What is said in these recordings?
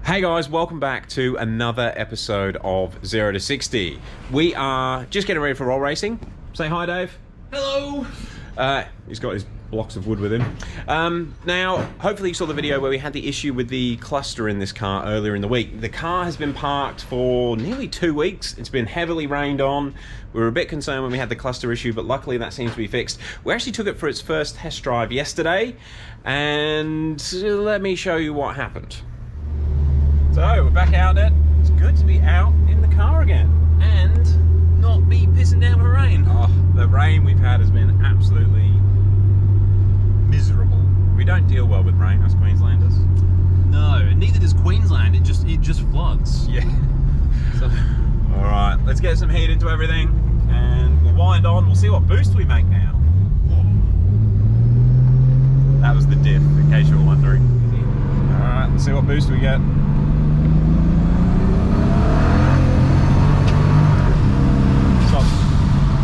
Hey guys, welcome back to another episode of 0 to 60. We are just getting ready for roll racing. Say hi, Dave. Hello. He's got his blocks of wood with him. Now, hopefully you saw the video where we had the issue with the cluster in this car earlier in the week. The car has been parked for nearly 2 weeks. It's been heavily rained on. We were a bit concerned when we had the cluster issue, but luckily that seems to be fixed. We actually took it for its first test drive yesterday, and let me show you what happened. So, we're back out in it. It's good to be out in the car again. And not be pissing down with rain. Oh, the rain we've had has been absolutely miserable. We don't deal well with rain, us Queenslanders. No, neither does Queensland. It just floods. Yeah. So, Alright, let's get some heat into everything and we'll wind on. We'll see what boost we make now. That was the diff, in case you were wondering. Alright, let's see what boost we get.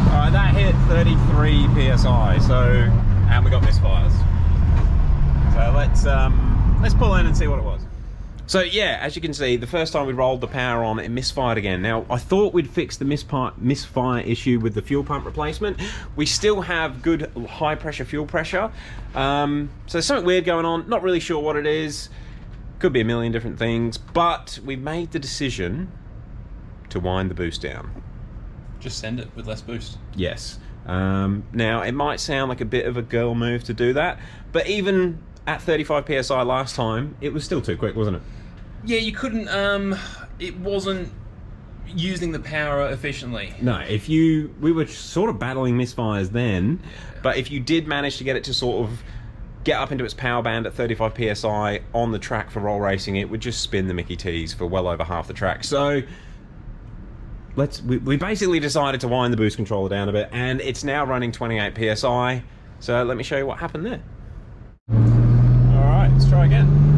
Alright, that hit 33 PSI, and we got misfires. So let's pull in and see what it was. So yeah, as you can see, the first time we rolled the power on, it misfired again. Now, I thought we'd fix the misfire issue with the fuel pump replacement. We still have good high pressure fuel pressure. So there's something weird going on, not really sure what it is. Could be a million different things, but we made the decision to wind the boost down. just send it with less boost. Yes. Now, it might sound like a bit of a girl move to do that, but even at 35 PSI last time, it was still too quick, wasn't it? Yeah, you couldn't, it wasn't using the power efficiently. No, we were sort of battling misfires then, but if you did manage to get it to sort of get up into its power band at 35 PSI on the track for roll racing, it would just spin the Mickey T's for well over half the track. So we basically decided to wind the boost controller down a bit, and it's now running 28 PSI. So let me show you what happened there. All right, let's try again.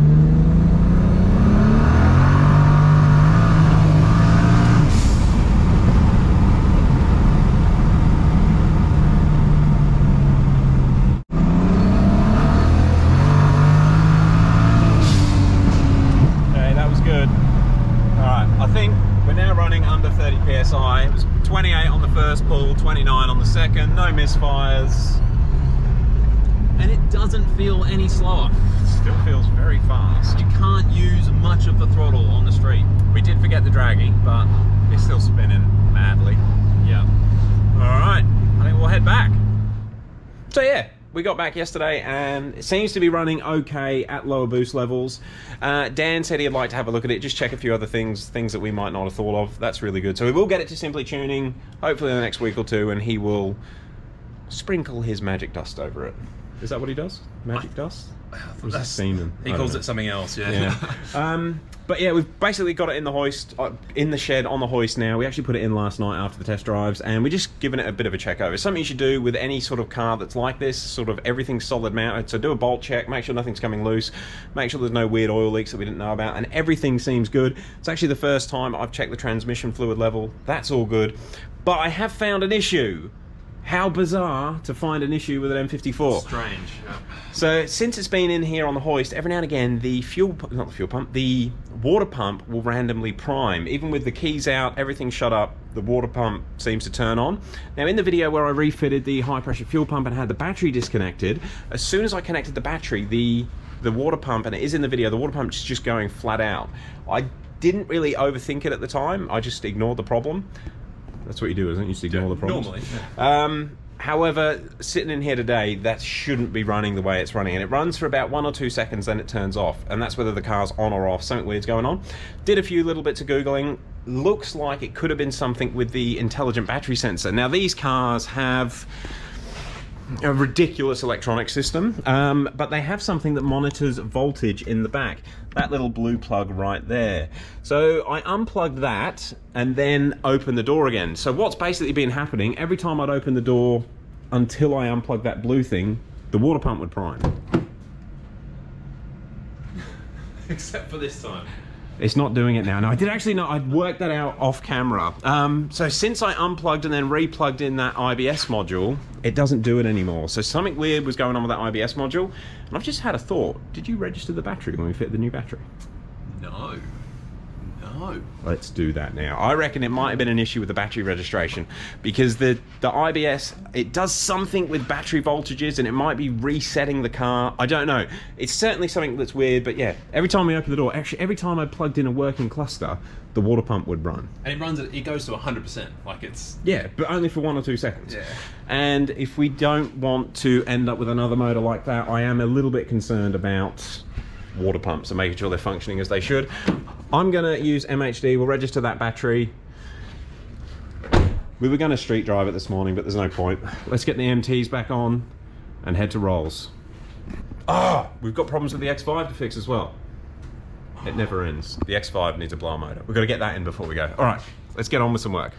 Under 30 PSI. It was 28 on the first pull, 29 on the second, no misfires. And it doesn't feel any slower. It still feels very fast. You can't use much of the throttle on the street. We did forget the dragging, but it's still spinning madly. Yeah. Alright, I think we'll head back. So yeah, we got back yesterday and it seems to be running okay at lower boost levels. Dan said he'd like to have a look at it, just check a few other things that we might not have thought of. That's really good. So we will get it to simply tuning, hopefully in the next week or two, and he will sprinkle his magic dust over it. Is that what he does? Magic dust? That's semen. He calls it something else, yeah. But yeah, we've basically got it in the hoist, in the shed on the hoist now. We actually put it in last night after the test drives, and we're just giving it a bit of a check over. It's something you should do with any sort of car that's like this, sort of everything's solid mounted. So do a bolt check, make sure nothing's coming loose, make sure there's no weird oil leaks that we didn't know about, and everything seems good. It's actually the first time I've checked the transmission fluid level. That's all good. But I have found an issue. How bizarre to find an issue with an N54. Strange. Yeah. So since it's been in here on the hoist, every now and again the the water pump will randomly prime. Even with the keys out, everything shut up, the water pump seems to turn on. Now in the video where I refitted the high pressure fuel pump and had the battery disconnected, as soon as I connected the battery, the water pump, and it is in the video, the water pump is just going flat out. I didn't really overthink it at the time, I just ignored the problem. That's what you do, isn't it? You just ignore the problems. Normally. Yeah. However, sitting in here today, that shouldn't be running the way it's running. And it runs for about 1 or 2 seconds, then it turns off. And that's whether the car's on or off. Something weird's going on. Did a few little bits of Googling. Looks like it could have been something with the intelligent battery sensor. Now, these cars have a ridiculous electronic system, but they have something that monitors voltage in the back. That little blue plug right there. So I unplugged that and then opened the door again. So what's basically been happening, every time I'd open the door until I unplugged that blue thing, the water pump would prime. Except for this time. It's not doing it now. No, I did actually know. I'd worked that out off camera. So since I unplugged and then replugged in that IBS module, it doesn't do it anymore. So something weird was going on with that IBS module. And I've just had a thought. Did you register the battery when we fit the new battery? No. No. Let's do that now. I reckon it might have been an issue with the battery registration, because the IBS, it does something with battery voltages and it might be resetting the car. I don't know. It's certainly something that's weird, but yeah, every time we open the door, actually every time I plugged in a working cluster, the water pump would run. And it goes to 100%, like it's... Yeah, but only for 1 or 2 seconds. Yeah. And if we don't want to end up with another motor like that, I am a little bit concerned about water pumps and making sure they're functioning as they should. I'm gonna use MHD. We'll register that battery. We were gonna street drive it this morning, but there's no point. Let's get the MTs back on and head to Rolls. We've got problems with the X5 to fix as well. It never ends. The X5 needs a blower motor. We've got to get that in before we go. All right, let's get on with some work.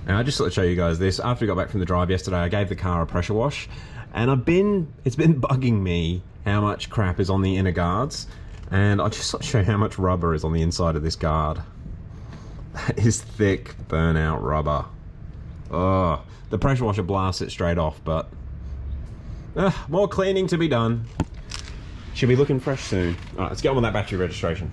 Now, I just thought I'd show you guys this. After we got back from the drive yesterday, I gave the car a pressure wash, and it's been bugging me how much crap is on the inner guards. And I'll just show you how much rubber is on the inside of this guard. That is thick burnout rubber. Oh, the pressure washer blasts it straight off, but more cleaning to be done. Should be looking fresh soon. All right, let's get on with that battery registration.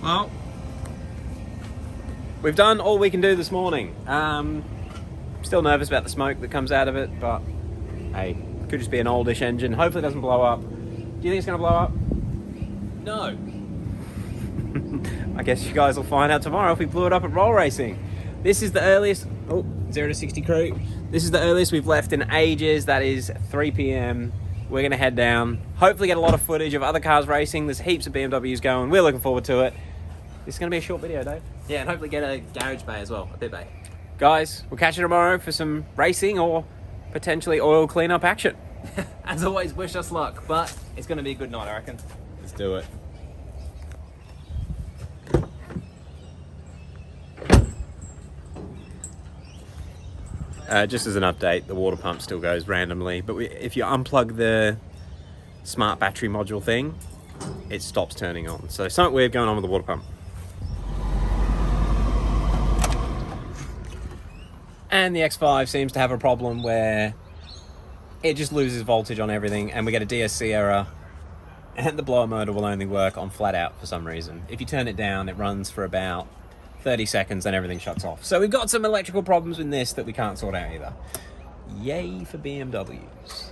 Well, we've done all we can do this morning. Still nervous about the smoke that comes out of it, but hey, could just be an oldish engine. Hopefully it doesn't blow up. Do you think it's going to blow up? No. I guess you guys will find out tomorrow if we blew it up at roll racing. This is the earliest... Oh, 0 to 60 crew. This is the earliest we've left in ages. That is 3 p.m. We're going to head down. Hopefully get a lot of footage of other cars racing. There's heaps of BMWs going. We're looking forward to it. This is going to be a short video, Dave. Yeah, and hopefully get a garage bay as well, a pit bay. Guys, we'll catch you tomorrow for some racing or potentially oil cleanup action. As always, wish us luck, but it's going to be a good night, I reckon. Let's do it. Just as an update, the water pump still goes randomly, but if you unplug the smart battery module thing, it stops turning on. So something weird going on with the water pump. And the X5 seems to have a problem where it just loses voltage on everything, and we get a DSC error, and the blower motor will only work on flat out for some reason. If you turn it down, it runs for about 30 seconds, then everything shuts off. So we've got some electrical problems with this that we can't sort out either. Yay for BMWs.